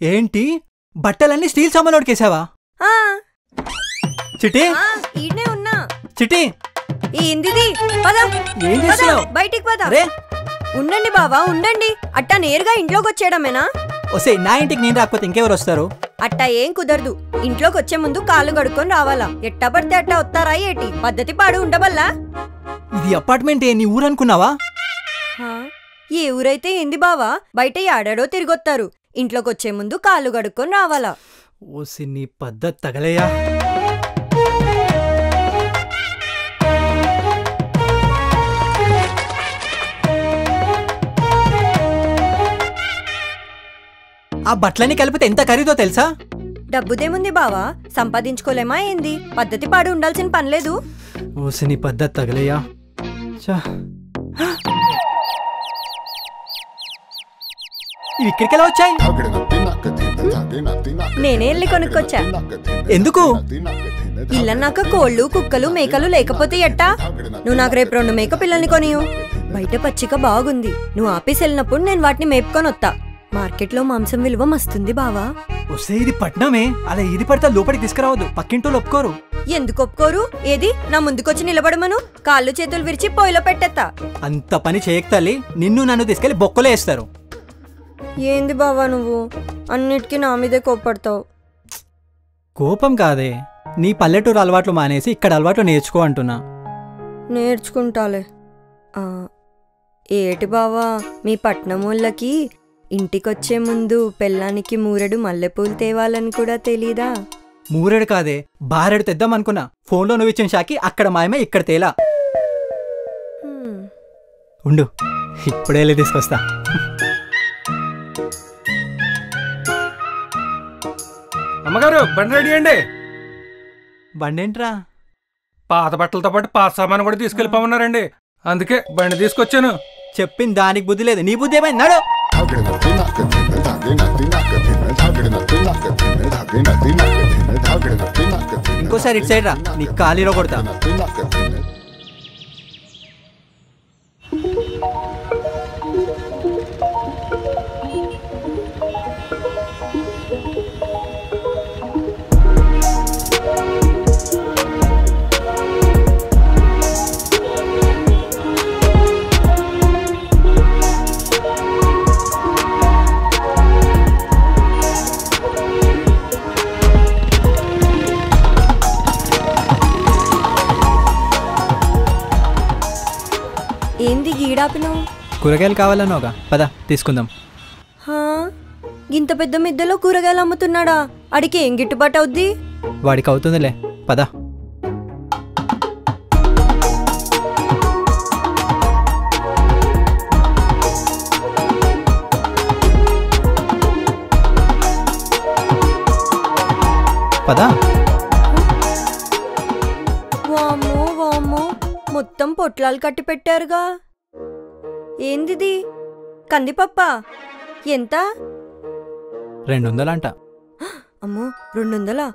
ఏంటి బట్టలన్నీ స్టీల్ సామాన్లోకేసావా? చిట్టి ఈడనే ఉన్నా. చిట్టి ఏందిది? పద ఏం చేస్తున్నావు? బయటికి పద. ఉండండి బావా ఉండండి. అట్టా నేరుగా ఇంట్లోకి వచ్చేయడమేనా? ఒసే నా ఇంటికి నేను రాకపోతే ఇంకెవరు వస్తారు? అట్టా ఏం కుదరదు. ఇంట్లోకి వచ్చే ముందు కాళ్ళు కడుక్కొని రావాలా. ఎట్టా పడితే అట్టా వస్తారా ఏటి? పద్ధతి పాడు ఉండబల్లా. ఇది అపార్ట్మెంట్ నీ ఊరు అనుకున్నావా? ఏ ఊరైతే ఏంది బావా, బయట ఆడాడో తిరిగొత్తారు. ఇంట్లోకి వచ్చే ముందు కాళ్ళు కడుక్కొని రావాలా. ఓసి నీ పద్ధతి తగలయ్యా. ఆ బట్టలన్నీ కలిపితే ఎంత ఖరీదో తెలుసా? డబ్బుదేముంది బావా, సంపాదించుకోలేమా ఏంది? పద్ధతి పాడు ఉండాల్సిన పనిలేదు. ఓసి నీ పద్ధతి తగలయ్యా. ఇవి ఇక్కడికి ఎలా వచ్చాయి? నేనే వెళ్ళి కొనుక్కొచ్చా. ఎందుకు? ఇల్లన్నాక కోళ్ళు కుక్కలు మేకలు లేకపోతే ఎట్టా? నువ్వు నాకు రేపు 2 మేక పిల్లల్ని కొనియు. బయట పచ్చిక బాగుంది. నువ్వు ఆఫీస్ వెళ్ళినప్పుడు నేను వాటిని మేపుకొని వస్తా. మార్కెట్లో మాంసం విలువ మస్తుంది బావా. వస్తే ఇది పట్నమే, అలా ఇది పడితే లోపలికి తీసుకురావద్దు. పక్కింటోళ్ళు ఒప్పుకోరు. ఎందుకు ఒప్పుకోరు? ఏది నా ముందుకొచ్చి నిలబడమను, కాళ్ళు చేతులు విరిచి పొయ్యిలో పెట్టేస్తా. అంత పని చేయకతల్లి, నిన్ను నన్ను తీసుకెళ్లి బొక్కలో వేస్తారు. ఏంది బావా నువ్వు అన్నిటికీ నా మీదే కోపడతావు? కోపం కాదే, నీ పల్లెటూరు అలవాట్లు మానేసి ఇక్కడ అలవాట్లు నేర్చుకో అంటున్నా. నేర్చుకుంటాలే. ఏటి బావా, మీ పట్నమూళ్ళకి ఇంటికొచ్చే ముందు పెళ్ళానికి మూరెడు మల్లెపూలు తేవాలని కూడా తెలీదా? మూరెడు కాదే, బారెడు తెద్దాం అనుకున్నా. ఫోన్లో నువ్వు ఇచ్చిన షాకి అక్కడ మాయమే ఇక్కడ తేలా. ఉండు, ఇప్పుడే వెళ్ళి తీసుకొస్తా. అమ్మగారు బండి రెడీ అండి. బండి ఏంట్రా? పాత బట్టలతో పాటు పాత సామాను కూడా తీసుకెళ్ళిపోమన్నారండి, అందుకే బండి తీసుకొచ్చాను. చెప్పింది దానికి బుద్ధి లేదు, నీ బుద్ధి ఏమైంది? నడు. ఇంకోసారి ఇటు సైడ్ రా, నీ ఖాళీలో కొడతా. ఏంది గీడాపిను? కూరగాయలు కావాలన్నావుగా, పద తీసుకుందాం. ఇంత పెద్ద మిద్దెలో కూరగాయలు అమ్ముతున్నాడా? అడికి ఏం గిట్టుబాటు అవుద్ది? వాడికి అవుతుందిలే, పద. పద. వామ్మో వామ్మో, మొత్తం పొట్లాలు కట్టి పెట్టారుగా. ఏందిది? కందిపప్ప ఎంత? 200 అంట. అమ్మో 200?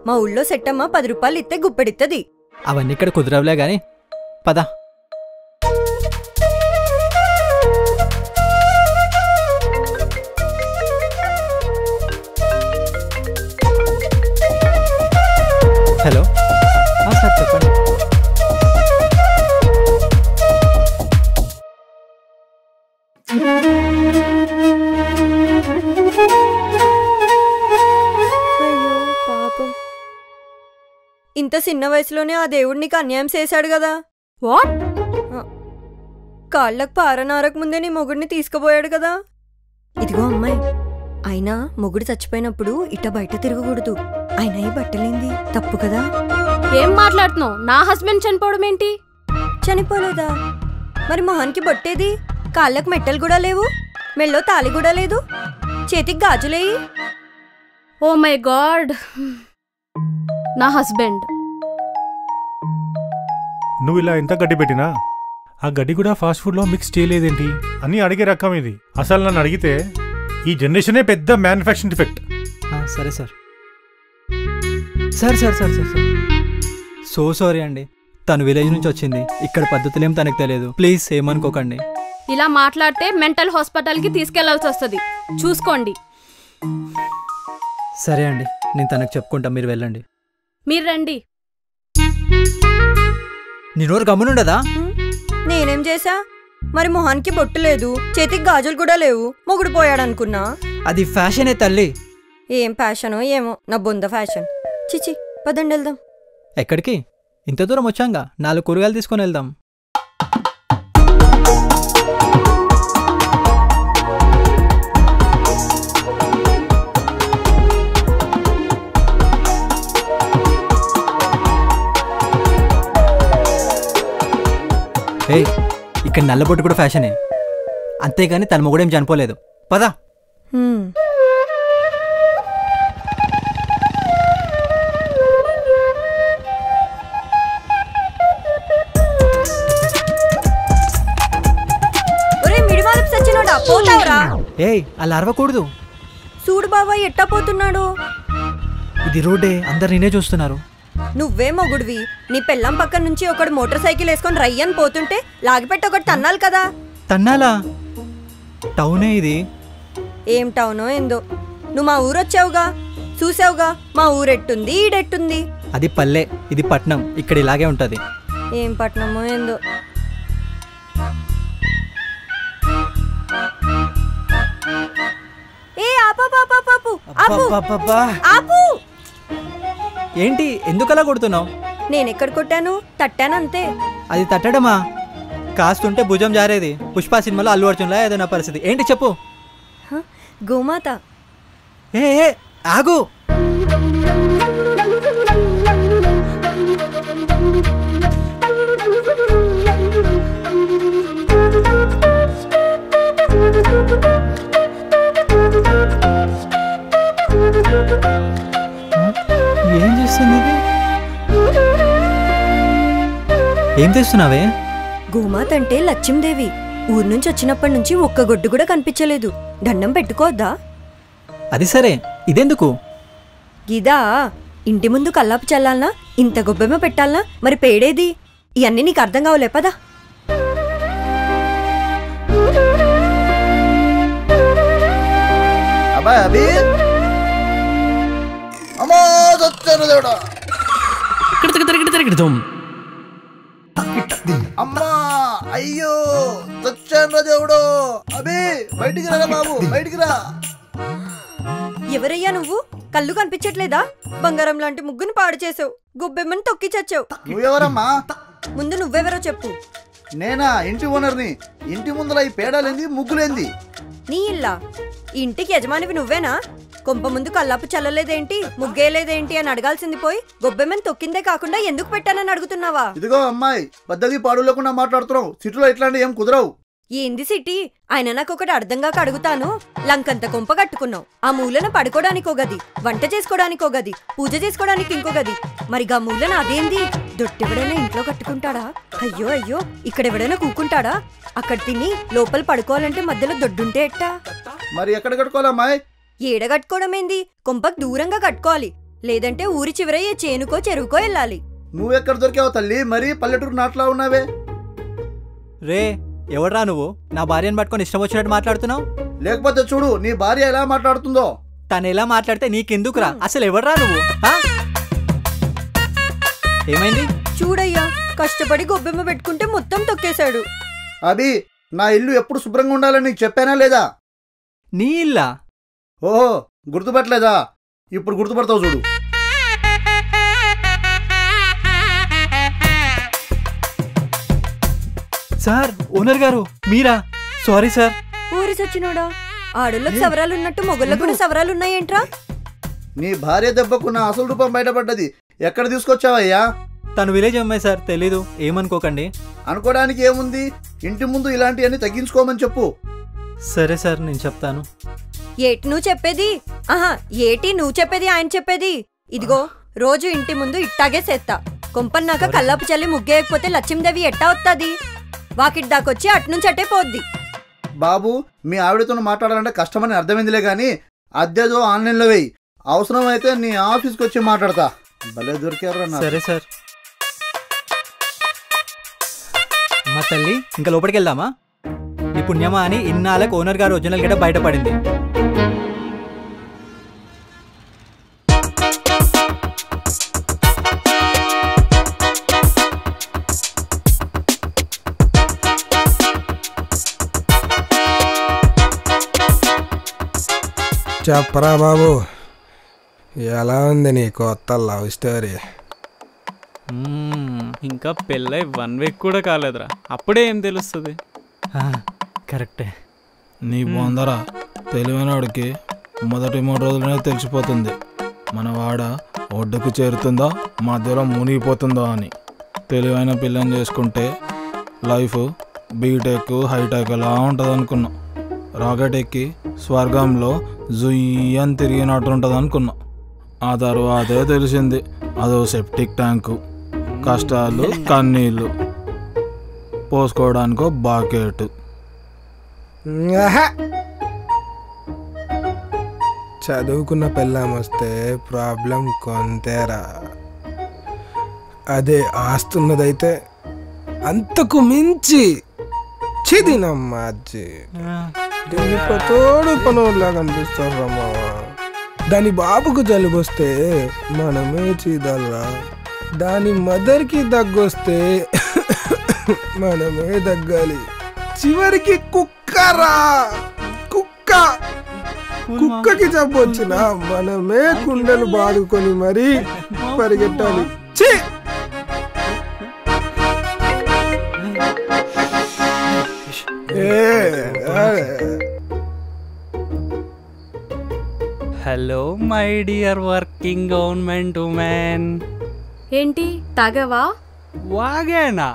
మా ఊళ్ళో సెట్టమ్మ 10 రూపాయలు ఇస్తే గుప్పెడిత్తది. అవన్నీ ఇక్కడ కుదరవులే గాని పద. హలో సార్ చెప్పండి. అయ్యో పాపం, ఇంత చిన్న వయసులోనే ఆ దేవుడు నీకు అన్యాయం చేశాడు కదా. వాట్? కాళ్ళకు పారనారకు ముందే నీ మొగుడిని తీసుకుపోయాడు కదా. ఇదిగో అమ్మాయి, అయినా మొగుడు చచ్చిపోయినప్పుడు ఇట్ట బయట తిరగకూడదు. అయినా ఈ బట్టలేంది, తప్పు కదా. ఏం మాట్లాడుతున్నావు? నా హస్బెండ్ చనిపోవడం ఏంటి? చనిపోలేదా? మరి మొహానికి బొట్టేది? కాళ్ళకు మెట్టలు కూడా లేవు, మెళ్ళో తాళి కూడా లేదు, చేతికి గాజులేయి. ఓ మై గాడ్, నా హస్బెండ్. నువ్వు ఇలా ఎంత గడ్డి పెట్టినా ఆ గడ్డి కూడా ఫాస్ట్ ఫుడ్లో మిక్స్ చేయలేదేంటి అని అడిగే రకం ఇది. అసలు నన్ను అడిగితే ఈ జనరేషనే పెద్ద మ్యానుఫ్యాక్చరింగ్ డిఫెక్ట్. సరే sir. Sir sir sir sir sir so sorry అండి. తను విలేజ్ నుంచి వచ్చింది, ఇక్కడ పద్ధతులేం తనకు తెలియదు. ప్లీజ్ ఏమనుకోకండి. ఇలా మాట్లాడితే మెంటల్ హాస్పిటల్కి తీసుకెళ్లాల్సి వస్తుంది, చూసుకోండి. సరే అండి, నేను తనకు చెప్పుకుంటా, మీరు వెళ్ళండి. మీరు రండి. నీ నోరు గమ్మునుండదా? నేనేం చేసా? మరి మొహానికి బొట్టు లేదు, చేతికి గాజులు కూడా లేవు, మొగుడు పోయాడనుకున్నా. అది ఫ్యాషనే తల్లి. ఏం ఫ్యాషనో ఏమో, నా బొంద ఫ్యాషన్. చిచి, పదండి వెళ్దాం. ఎక్కడికి? ఇంత దూరం వచ్చాంగా, 4 కూరగాయలు తీసుకొని వెళ్దాం. ఏయ్, ఇక్కడ నల్లబొట్టు కూడా ఫ్యాషనే, అంతేగాని తన మొగుడేం చనిపోలేదు. పదా. ఏయ్, అలా అరవకూడదు. చూడు బాబా ఎట్టా పోతున్నాడు. ఇది రోడ్డే, అందరు నేనే చూస్తున్నారు. నువ్వే మొగుడివి, నీ పెళ్ళం పక్కన నుంచి ఒకడు మోటార్ సైకిల్ వేసుకొని రయ్యని పోతుంటే లాగిపెట్టి ఒకటి తన్నాలి కదా. తన్నాలా? టౌనే ఇది. ఏం టౌనో ఏందో. నువ్వు మా ఊరు వచ్చావుగా, చూసావుగా మా ఊరెట్టుంది ఈడెట్టుంది. అది పల్లె, ఇది పట్నం, ఇక్కడ ఇలాగే ఉంటది. ఏం పట్నమో ఏందో. ఏ ఆపు. ఏంటి, ఎందుకలా కొడుతున్నావు? నేనెక్కడ కొట్టాను? తట్టానంతే. అది తట్టడమా? కాస్తుంటే భుజం జారేది. పుష్ప సినిమాలో అల్లు అర్జున్లా ఏదైనా పరిస్థితి. ఏంటి చెప్పు. గోమాత. ఏ ఆగు. ఏం చేస్తుంది ఇది? ఏం చేస్తున్నావే? గోమాత అంటే లక్ష్మీదేవి. ఊరు నుంచి వచ్చినప్పటి నుంచి ఒక్క గొడ్డు కూడా కనిపించలేదు. దండం పెట్టుకోవద్దా? అది సరే, ఇదెందుకు? గిదా, ఇంటి ముందు కల్లాపు చల్లాలనా, ఇంత గొబ్బెమ్మ పెట్టాలనా, మరి పేడేది? ఇవన్నీ నీకు అర్థం కావలే పదా. అమ్మా అయ్యో చచ్చాను దేవుడు. అబే బయటికి రా బాబు, బయటికి రా. ఎవరయ్యా నువ్వు? కళ్ళు కనిపించట్లేదా? బంగారం లాంటి ముగ్గును పాడు చేసావు, గొబ్బెమ్మని తొక్కి చచ్చావు. నువ్వెవరమ్మా? ముందు నువ్వెవరో చెప్పు. నేనా? ఇంటి ఓనర్ని. ఇంటి ముందర ఈ పేడాలేంది, ముగ్గులేంది? నీ ఇల్లా? ఈ ఇంటికి యజమానివి నువ్వేనా? కొంప ముందు కల్లాపు చల్లలేదేంటి, ముగ్గేయలేదేంటి అని అడగాల్సింది పోయి గొబ్బెమ్మని తొక్కిందే కాకుండా ఎందుకు పెట్టానని అడుగుతున్నావా? ఇదిగో అమ్మాయి, పద్ధతి పాడు లేకుండా మాట్లాడుతున్నావు. సిటీలో ఇట్లాంటి ఏం కుదరవు. ఏంది సిటీ? ఆయన నాకొకటి అర్థంగాక అడుగుతాను. లంకంత కొంప కట్టుకున్నావు. ఆ మూలన పడుకోవడానికో గది, వంట చేసుకోవడానికో గది, పూజ చేసుకోవడానికి ఇంకో గది. మరి గా మూలన అదేంది? దొట్టెవడైనా ఇంట్లో కట్టుకుంటాడా? అయ్యో అయ్యో, ఇక్కడెవడైనా కూకుంటాడా? అక్కడ తిని లోపల పడుకోవాలంటే మధ్యలో దొడ్డుంటే ఎట్టా? మరి ఎక్కడ కట్టుకోవాలమ్మాయి? ఏడ కట్టుకోవడం ఏంది? కొంపకు దూరంగా కట్టుకోవాలి, లేదంటే ఊరి చివరయ్యే చేనుకో చెరువుకో వెళ్ళాలి. నువ్వెక్కడ దొరికావు తల్లి? మరి పల్లెటూరు నాట్లా ఉన్నావే. రే, ఎవడ్రా నువ్వు? నా భార్యను పట్టుకొని ఇష్టం వచ్చినట్టు మాట్లాడుతున్నావు. లేకపోతే చూడు నీ భార్య ఎలా మాట్లాడుతుందో. తను ఎలా మాట్లాడితే నీకెందుకురా? అసలు ఎవడ్రా నువ్వు? ఏమైంది? చూడయ్యా, కష్టపడి గొబ్బెమ్మ పెట్టుకుంటే మొత్తం తొక్కేశాడు. అది నా ఇల్లు ఎప్పుడు శుభ్రంగా ఉండాలని నీకు చెప్పానా లేదా? నీ ఇల్లా? ఓహో, గుర్తుపట్టలేదా? ఇప్పుడు గుర్తుపడతావు చూడు. సార్, ఓనర్ గారు మీరా? Sorry sir. ఊరి సచ్చినోడా, ఆడోళ్ళకి సవరాలున్నట్టు మొగళ్ళకు కూడా సవరాలున్నాయేంట్రా? నీ భార్య దెబ్బకు నా అసలు రూపం బయటపడ్డది. ఎక్కడ తీసుకొచ్చావయ్యా? తను విలేజ్ అమ్మాయి సార్, తెలీదు, ఏమనుకోకండి. అనుకోవడానికి ఏముంది? ఇంటి ముందు ఇలాంటివన్నీ తగ్గించుకోమని చెప్పు. సరే సార్, నేను చెప్తాను. ఏటి నువ్వు చెప్పేది? ఆహా, ఏటి నువ్వు చెప్పేది ఆయన చెప్పేది? ఇదిగో, రోజు ఇంటి ముందు ఇట్టాగే చేస్తా. కొంపన్నాక కల్లాపు చల్లి ముగ్గేయకపోతే లక్ష్మీదేవి ఎట్టా వస్తుంది? వాకిట్ దాకొచ్చి అట్నుంచి అట్టే పోద్ది. బాబు, మీ ఆవిడతో మాట్లాడాలంటే కష్టమని అర్థమైందిలే గాని అద్దెదో ఆన్లైన్లో వేయి. అవసరం అయితే నీ ఆఫీస్కి వచ్చి మాట్లాడతా. భలే దొరికారు. సరే సార్. మా తల్లి, ఇంకా లోపలికి వెళ్దామా? నీ పుణ్యమా అని ఇన్నాళ్ళకు ఓనర్ గారు ఒరిజినల్ గడ బయటపడింది. చెప్పరా బాబు, ఎలా ఉంది నీ కొత్త లవ్ స్టోరీ? ఇంకా పెళ్ళై 1 వీక్ కూడా కాలేదురా, అప్పుడే ఏం తెలుస్తుంది? కరెక్టే. నీ బొందరా, తెలివైనవాడికి మొదటి 3 రోజులనే తెలిసిపోతుంది మన వాడ ఒడ్డుకు చేరుతుందో మధ్యలో మునిగిపోతుందో అని. తెలివైన పిల్లని చేసుకుంటే లైఫ్ బీటెక్ హైటెక్ అలా ఉంటుంది అనుకున్నాం. రాకెట్ ఎక్కి స్వర్గంలో జుయ్యని తిరిగినట్టు ఉంటుంది అనుకున్నాం. ఆ తర్వాతే తెలిసింది అదో సెప్టిక్ ట్యాంకు, కష్టాలు కన్నీళ్ళు, పోసుకోవడానికో బాకెట్. చదువుకున్న పెళ్ళాం వస్తే ప్రాబ్లం కొంతేరా. అదే ఆస్తున్నదైతే అంతకు మించి చిదినమ్మాజీ తోడు పనులా కనిపిస్తారా మావా. దాని బాబుకు జలుబొస్తే మనమే చీదల్రా, దాని మదర్కి దగ్గొస్తే మనమే దగ్గాలి, చివరికి కుక్కరా కుక్కకి జబ్బు వచ్చినా మనమే కుండలు బాదుకొని మరీ పరిగెట్టాలి. Hello my dear working government women. ఏంటి తాగావా? వాగేనా?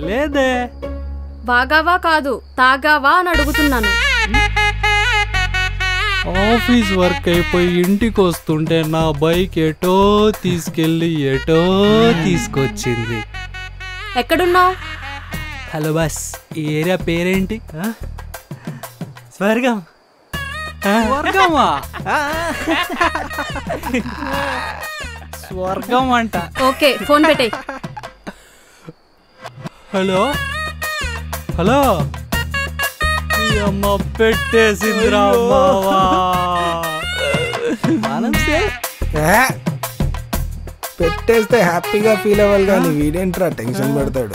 లేదే. వాగావా కాదు, తాగావా అని అడుగుతున్నాను. ఆఫీస్ వర్క్ అయిపోయి ఇంటికి వస్తుంటే నా బైక్ ఎటో తీసుకెళ్ళి ఎటో తీసుకొచ్చింది. ఎక్కడున్నావు? హలో బస్, ఈ ఏరియా పేరేంటి? స్వర్గం. స్వర్గమా? స్వర్గం అంట. ఓకే, ఫోన్ పెట్టే. హలో హలో, ఈ అమ్మ పెట్టేసిందిరా అమ్మావా. పెట్టేస్తే హ్యాపీగా ఫీల్ అవ్వాలి కానీ వీడేంట్రా టెన్షన్ పెడతాడు.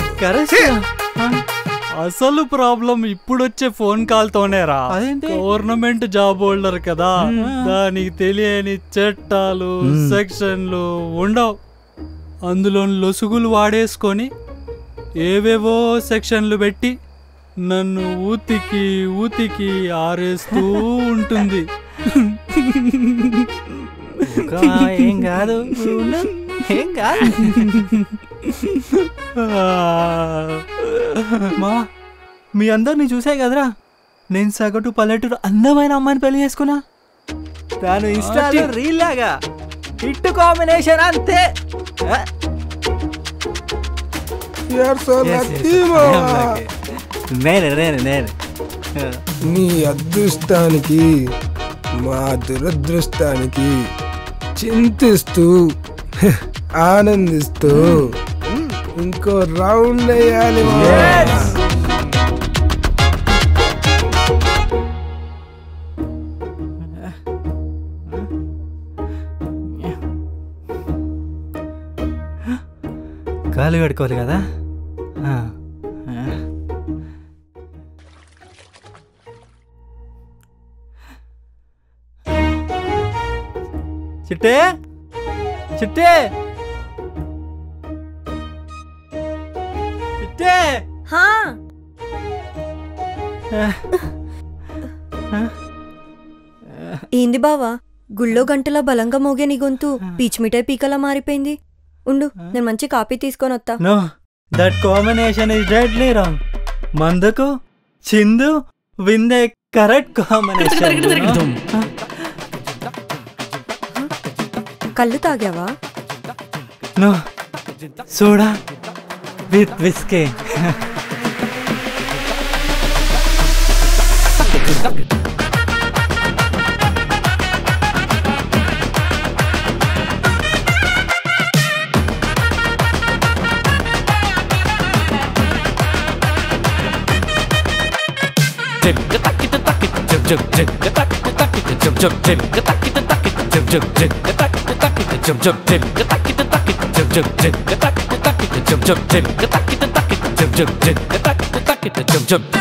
అసలు ప్రాబ్లం ఇప్పుడు వచ్చే ఫోన్ కాల్ తోనేరా. గవర్నమెంట్ జాబ్ హోల్డర్ కదా, దానికి తెలియని చట్టాలు సెక్షన్లు ఉండవు. అందులో లొసుగులు వాడేసుకొని ఏవేవో సెక్షన్లు పెట్టి నన్ను ఊతికి ఊతికి ఆరేస్తూ ఉంటుంది. ఏం కాదు, ఏం కాదు. మా మీ అందరినీ చూసాయి కదరా, నేను సగటు పల్లెటూరు అందమైన అమ్మాయిని పెళ్లి చేసుకున్నా. తాను ఇన్స్టాలో రీల్ లాగా హిట్ కాంబినేషన్ అంతే. నేను నీ అదృష్టానికి మా దురదృష్టానికి చింతిస్తూ ఆనందిస్తూ ఇంకో రౌండ్ వేయాలి. కాలు కడుకోవాలి కదా. చిట్టే చిట్టే చిట్టే. ఏంది బావా, గుళ్ళో గంటలా బలంగా మోగే నీ గొంతు పీచ్ మిఠాయి పీకలా మారిపోయింది. ఉండు, నేను మంచి కాపీ తీసుకొని వస్తా. No, that combination is deadly wrong. మందుకు చిందు విందే కరెక్ట్ కాంబినేషన్. కళ్ళు తాగావా? No, soda with whisky. jump